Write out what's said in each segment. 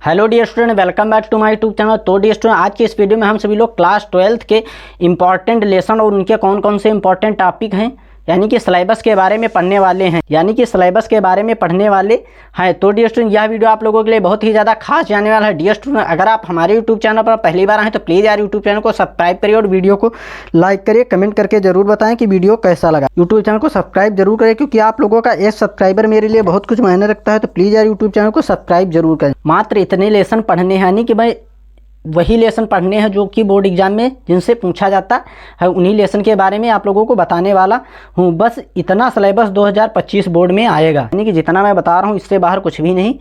Hello dear student, welcome back to my YouTube channel. तो dear student, आज की इस वीडियो में हम सभी लोग क्लास 12th के इंपॉर्टेंट लेसन और उनके कौन कौन से इंपॉर्टेंट टॉपिक हैं यानी कि सिलेबस के बारे में पढ़ने वाले हैं तो डियर स्टूडेंट, यह वीडियो आप लोगों के लिए बहुत ही ज़्यादा खास जाने वाला है। डियर स्टूडेंट, अगर आप हमारे यूट्यूब चैनल पर पहली बार आए तो प्लीज़ यार यूट्यूब चैनल को सब्सक्राइब करिए और वीडियो को लाइक करिए, कमेंट करके जरूर बताएं कि वीडियो कैसा लगा। यूट्यूब चैनल को सब्सक्राइब जरूर करें क्योंकि आप लोगों का एक सब्सक्राइबर मेरे लिए बहुत कुछ मायने रखता है। तो प्लीज़ यार यूट्यूब चैनल को सब्सक्राइब जरूर करें। मात्र इतने लेसन पढ़ने हैं, यानी कि भाई वही लेसन पढ़ने हैं जो कि बोर्ड एग्जाम में जिनसे पूछा जाता है, उन्हीं लेसन के बारे में आप लोगों को बताने वाला हूँ। बस इतना सिलेबस 2025 बोर्ड में आएगा, यानी कि जितना मैं बता रहा हूँ इससे बाहर कुछ भी नहीं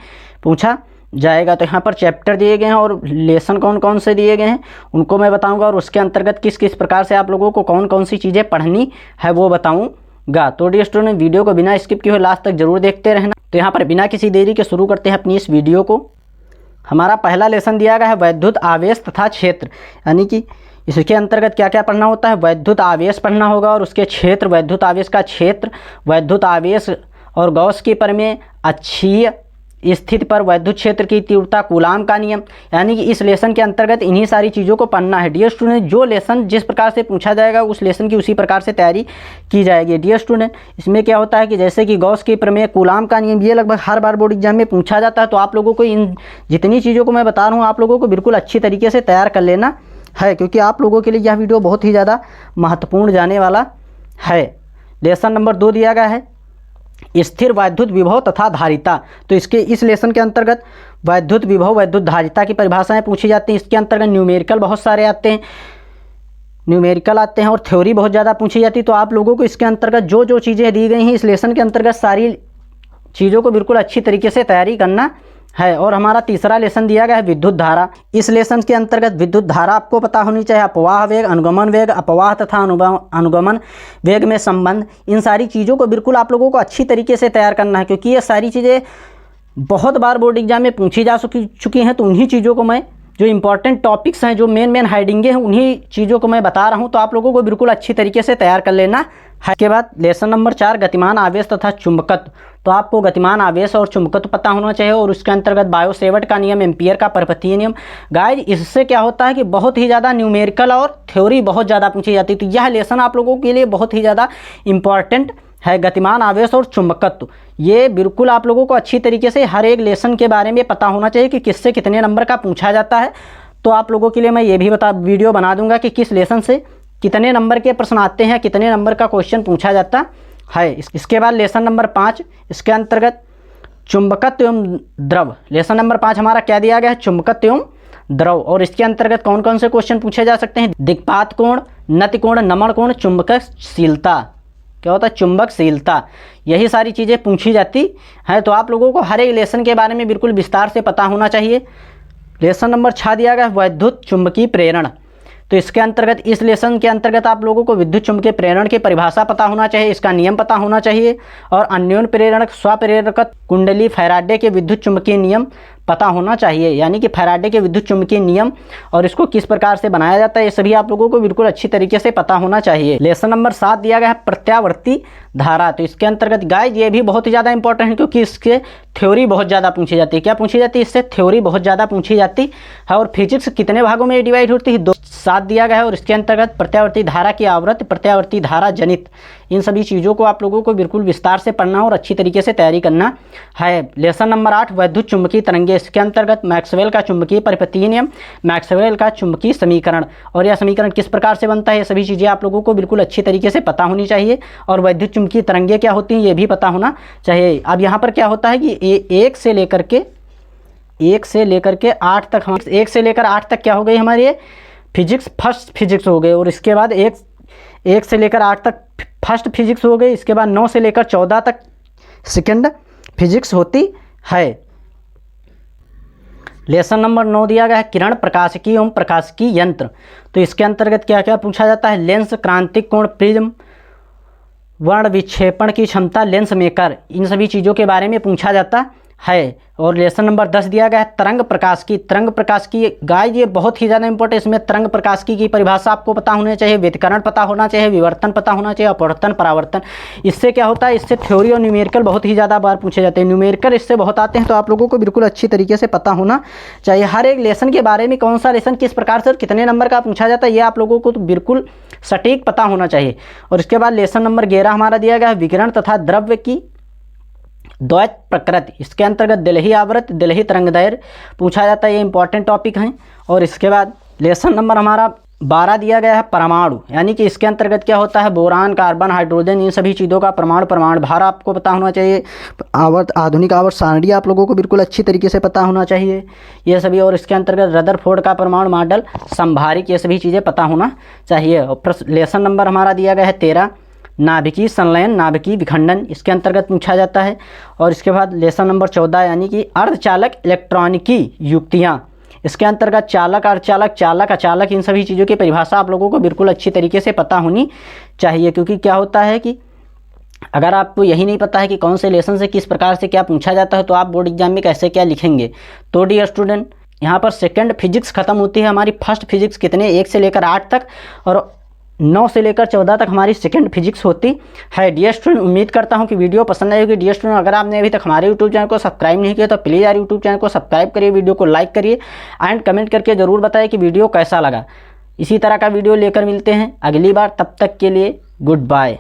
पूछा जाएगा। तो यहाँ पर चैप्टर दिए गए हैं और लेसन कौन कौन से दिए गए हैं उनको मैं बताऊँगा, और उसके अंतर्गत किस किस प्रकार से आप लोगों को कौन कौन सी चीज़ें पढ़नी है वो बताऊँगा। तो डियर स्टूडेंट, वीडियो को बिना स्किप किए हुए लास्ट तक जरूर देखते रहना। तो यहाँ पर बिना किसी देरी के शुरू करते हैं अपनी इस वीडियो को। हमारा पहला लेसन दिया गया है वैद्युत आवेश तथा क्षेत्र, यानी कि इसके अंतर्गत क्या क्या पढ़ना होता है। वैद्युत आवेश पढ़ना होगा और उसके क्षेत्र, वैद्युत आवेश का क्षेत्र, वैद्युत आवेश और गॉस की प्रमेय, अक्षीय स्थिति पर वैद्युत क्षेत्र की तीव्रता, कूलाम का नियम, यानी कि इस लेसन के अंतर्गत इन्हीं सारी चीज़ों को पढ़ना है। डियर स्टूडेंट, जो लेसन जिस प्रकार से पूछा जाएगा उस लेसन की उसी प्रकार से तैयारी की जाएगी। डियर स्टूडेंट, इसमें क्या होता है कि जैसे कि गॉस की प्रमेय, कूलाम का नियम, ये लगभग हर बार बोर्ड एग्जाम में पूछा जाता है। तो आप लोगों को इन जितनी चीज़ों को मैं बता रहा हूँ आप लोगों को बिल्कुल अच्छी तरीके से तैयार कर लेना है, क्योंकि आप लोगों के लिए यह वीडियो बहुत ही ज़्यादा महत्वपूर्ण जाने वाला है। लेसन नंबर 2 दिया गया है स्थिर वैद्युत विभव तथा धारिता। तो इस लेसन के अंतर्गत वैद्युत विभव, वैद्युत धारिता की परिभाषाएं पूछी जाती हैं। इसके अंतर्गत न्यूमेरिकल बहुत सारे आते हैं और थ्योरी बहुत ज़्यादा पूछी जाती है। तो आप लोगों को इसके अंतर्गत जो जो चीज़ें दी गई हैं इस लेसन के अंतर्गत सारी चीज़ों को बिल्कुल अच्छी तरीके से तैयारी करना है। और हमारा तीसरा लेसन दिया गया है विद्युत धारा। इस लेसन के अंतर्गत विद्युत धारा आपको पता होनी चाहिए, अपवाह वेग, अनुगमन वेग, अपवाह तथा अनुगमन वेग में संबंध, इन सारी चीज़ों को बिल्कुल आप लोगों को अच्छी तरीके से तैयार करना है, क्योंकि ये सारी चीज़ें बहुत बार बोर्ड एग्जाम में पूछी जा चुकी हैं। तो उन्हीं चीज़ों को मैं, जो इंपॉर्टेंट टॉपिक्स हैं, जो मेन हाइडिंगे हैं, उन्हीं चीज़ों को मैं बता रहा हूँ। तो आप लोगों को बिल्कुल अच्छी तरीके से तैयार कर लेना है। इसके बाद लेसन नंबर 4 गतिमान आवेश तथा चुंबकत्व। तो आपको गतिमान आवेश और चुंबकत्व पता होना चाहिए, और उसके अंतर्गत बायो-सेवर्ट का नियम, एम्पियर का पर्वतीय नियम। गाइज, इससे क्या होता है कि बहुत ही ज़्यादा न्यूमेरिकल और थ्योरी बहुत ज़्यादा पूछी जाती है। तो यह लेसन आप लोगों के लिए बहुत ही ज़्यादा इंपॉर्टेंट है, गतिमान आवेश और चुंबकत्व। ये बिल्कुल आप लोगों को अच्छी तरीके से हर एक लेसन के बारे में पता होना चाहिए कि किससे कितने नंबर का पूछा जाता है। तो आप लोगों के लिए मैं ये भी वीडियो बना दूंगा कि किस लेसन से कितने नंबर के प्रश्न आते हैं, कितने नंबर का क्वेश्चन पूछा जाता है। इसके बाद लेसन नंबर 5, इसके अंतर्गत चुंबकत्व एवं द्रव। लेसन नंबर 5 हमारा क्या दिया गया है, चुंबकत्व एवं द्रव। और इसके अंतर्गत कौन कौन से क्वेश्चन पूछे जा सकते हैं, दिक्पात कोण, नति कोण, नमन कोण, चुंबकशीलता। क्या होता है, चुंबकशीलता। यही सारी चीज़ें पूछी जाती हैं। तो आप लोगों को हर एक लेसन के बारे में बिल्कुल विस्तार से पता होना चाहिए। लेसन नंबर 6 दिया गया वैद्युत चुंबकीय प्रेरण। तो इसके अंतर्गत, इस लेसन के अंतर्गत आप लोगों को विद्युत चुंबकीय प्रेरण की परिभाषा पता होना चाहिए, इसका नियम पता होना चाहिए, और अन्योन्य प्रेरणक, स्वप्रेरक कुंडली, फैराडे के विद्युत चुंबकीय नियम पता होना चाहिए, यानी कि फैराडे के विद्युत चुंबकीय नियम और इसको किस प्रकार से बनाया जाता है, ये सभी आप लोगों को बिल्कुल अच्छी तरीके से पता होना चाहिए। लेसन नंबर 7 दिया गया है प्रत्यावर्ती धारा। तो इसके अंतर्गत गाइज ये भी बहुत ही ज़्यादा इंपॉर्टेंट है, क्योंकि इसके थ्योरी बहुत ज़्यादा पूछी जाती है। क्या पूछी जाती है, इससे थ्योरी बहुत ज़्यादा पूछी जाती है। और फिजिक्स कितने भागों में डिवाइड होती है, 7 दिया गया है। और इसके अंतर्गत प्रत्यावर्ती धारा की आवृत्ति, प्रत्यावर्ती धारा जनित, इन सभी चीज़ों को आप लोगों को बिल्कुल विस्तार से पढ़ना और अच्छी तरीके से तैयारी करना है। लेसन नंबर 8 वैद्युत चुंबकीय तरंगे। इसके अंतर्गत मैक्सवेल का चुंबकीय परिपथीय नियम, मैक्सवेल का चुंबकीय समीकरण, और यह समीकरण किस प्रकार से बनता है, ये सभी चीज़ें आप लोगों को बिल्कुल अच्छी तरीके से पता होनी चाहिए। और वैद्युत चुंबकीय तरंगे क्या होती हैं ये भी पता होना चाहिए। अब यहाँ पर क्या होता है कि 1 से लेकर के 8 तक, 1 से लेकर 8 तक क्या हो गई हमारी ये फिजिक्स, फर्स्ट फिजिक्स हो गए। और इसके बाद 1 से लेकर 8 तक फर्स्ट फिजिक्स हो गई। इसके बाद 9 से लेकर 14 तक सेकंड फिजिक्स होती है। लेसन नंबर 9 दिया गया है किरण प्रकाशिकी एवं प्रकाशिकी यंत्र। तो इसके अंतर्गत क्या क्या पूछा जाता है, लेंस, क्रांतिक कोण, प्रिज्म, वर्ण विक्षेपण की क्षमता, लेंस मेकर, इन सभी चीज़ों के बारे में पूछा जाता है। और लेसन नंबर 10 दिया गया है तरंग प्रकाश की। तरंग प्रकाश की गाइस ये बहुत ही ज़्यादा इंपॉर्टेंट, इसमें तरंग प्रकाश की परिभाषा आपको पता होनी चाहिए, व्यतिकरण पता होना चाहिए, विवर्तन पता होना चाहिए, अपवर्तन, परावर्तन। इससे क्या होता है, इससे थ्योरी और न्यूमेरिकल बहुत ही ज़्यादा बार पूछे जाते हैं, न्यूमेरिकल इससे बहुत आते हैं, तो आप लोगों को बिल्कुल अच्छी तरीके से पता होना चाहिए हर एक लेसन के बारे में, कौन सा लेसन किस प्रकार से और कितने नंबर का पूछा जाता है, ये आप लोगों को तो बिल्कुल सटीक पता होना चाहिए। और इसके बाद लेसन नंबर 11 हमारा दिया गया है विकिरण तथा द्रव्य की द्वैत प्रकृति। इसके अंतर्गत दिलही आवृत्ति, दिलही तरंगदैर्घ्य पूछा जाता है, ये इंपॉर्टेंट टॉपिक हैं। और इसके बाद लेसन नंबर हमारा 12 दिया गया है परमाणु, यानी कि इसके अंतर्गत क्या होता है, बोरान, कार्बन, हाइड्रोजन, इन सभी चीज़ों का परमाणु भार आपको पता होना चाहिए। आधुनिक आवर्त सारणी आप लोगों को बिल्कुल अच्छी तरीके से पता होना चाहिए ये सभी। और इसके अंतर्गत रदरफोर्ड का परमाणु मॉडल, संभारिक, ये सभी चीज़ें पता होना चाहिए। और लेसन नंबर हमारा दिया गया है 13 नाभिकीय संलयन, नाभिकीय विखंडन, इसके अंतर्गत पूछा जाता है। और इसके बाद लेसन नंबर 14 यानी कि अर्धचालक इलेक्ट्रॉनिकी युक्तियाँ, इसके अंतर्गत चालक, अर्धचालक, चालक, अचालक, इन सभी चीज़ों की परिभाषा आप लोगों को बिल्कुल अच्छी तरीके से पता होनी चाहिए। क्योंकि क्या होता है कि अगर आपको यही नहीं पता है कि कौन से लेसन से किस प्रकार से क्या पूछा जाता है, तो आप बोर्ड एग्जाम में कैसे क्या लिखेंगे। तो डियर स्टूडेंट, यहाँ पर सेकंड फिजिक्स खत्म होती है हमारी। फर्स्ट फिजिक्स कितने 1 से लेकर 8 तक और 9 से लेकर 14 तक हमारी सेकंड फिजिक्स होती है। डियर स्टूडेंट, उम्मीद करता हूं कि वीडियो पसंद आई होगी। डियर स्टूडेंट, अगर आपने अभी तक हमारे यूट्यूब चैनल को सब्सक्राइब नहीं किया तो प्लीज़ यार यूट्यूब चैनल को सब्सक्राइब करिए, वीडियो को लाइक करिए एंड कमेंट करके ज़रूर बताइए कि वीडियो कैसा लगा। इसी तरह का वीडियो लेकर मिलते हैं अगली बार, तब तक के लिए गुड बाय।